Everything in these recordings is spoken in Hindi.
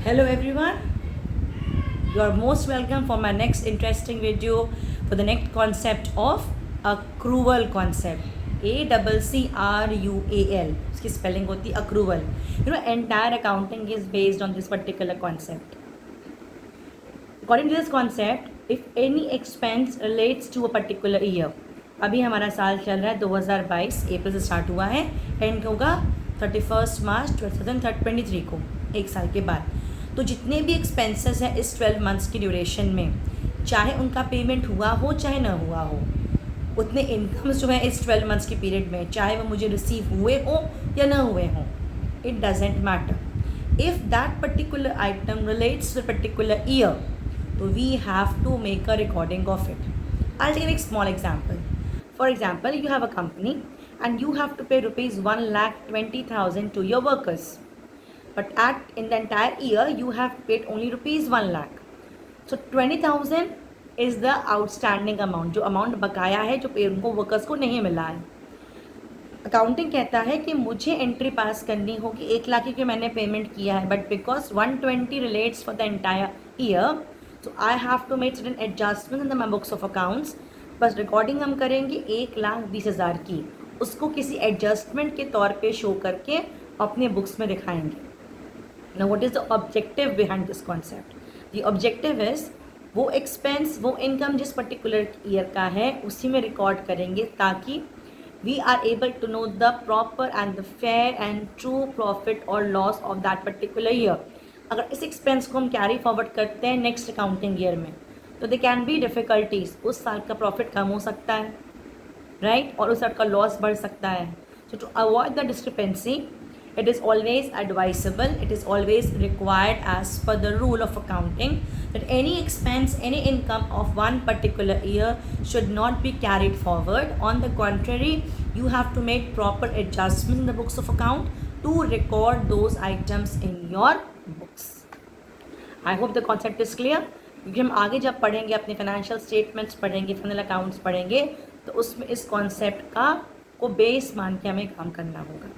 Hello everyone, you are most welcome for my next interesting video for the next concept of accrual concept. ACCRUAL, उसकी spelling होती है accrual. Entire accounting is based on this particular concept. According to this concept, if any expense relates to a particular year, अभी हमारा साल चल रहा है 2022, अप्रैल से स्टार्ट हुआ है, एंड होगा 31 मार्च 2023 को, एक साल के बाद. तो जितने भी एक्सपेंसेस हैं इस 12 मंथ्स की ड्यूरेशन में, चाहे उनका पेमेंट हुआ हो चाहे ना हुआ हो, उतने इनकम्स जो है इस 12 मंथ्स की पीरियड में, चाहे वो मुझे रिसीव हुए हो या ना हुए हों, it doesn't matter. If that particular item relates to particular year, तो we have to make a recording of it. I'll take a small example. For example, you have a company and you have to pay rupees 1,20,000 to your workers. But in the entire year, you have paid only rupees 1 lakh. So 20,000 is the outstanding amount, जो अमाउंट बकाया है, जो पे उनको वर्कर्स को नहीं मिला है. अकाउंटिंग कहता है कि मुझे एंट्री पास करनी होगी 1 लाख की मैंने पेमेंट किया है, but because 120 relates for the entire year, so I have to make certain adjustment in the my books of accounts. बस रिकॉर्डिंग हम करेंगे 1,20,000 की, उसको किसी एडजस्टमेंट के तौर पे शो करके अपने बुक्स में दिखाएंगे. Now what is the objective behind this concept? The objective is वो एक्सपेंस, वो इनकम जिस पर्टिकुलर ईयर का है उसी में रिकॉर्ड करेंगे, ताकि we are able to know the proper and the fair and true profit or loss of that particular year. अगर इस एक्सपेंस को हम कैरी फॉरवर्ड करते हैं नेक्स्ट अकाउंटिंग ईयर में, तो दे कैन बी डिफ़िकल्टीज. उस साल का प्रॉफिट कम हो सकता है, राइट, और उस साल का लॉस बढ़ सकता है. So to avoid the discrepancy, it is always advisable, it is always required as per the rule of accounting, that any expense, any income of one particular year should not be carried forward. On the contrary, you have to make proper adjustments in the books of account to record those items in your books. I hope the concept is clear. क्योंकि हम आगे जब पढ़ेंगे, अपने फाइनेंशियल स्टेटमेंट्स पढ़ेंगे, फाइनल अकाउंट्स पढ़ेंगे, तो उसमें इस कॉन्सेप्ट का को बेस मान के हमें काम करना होगा.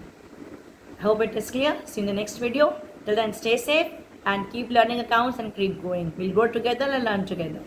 I hope it is clear. See you in the next video. Till then, stay safe and keep learning accounts and keep going. We'll grow together and learn together.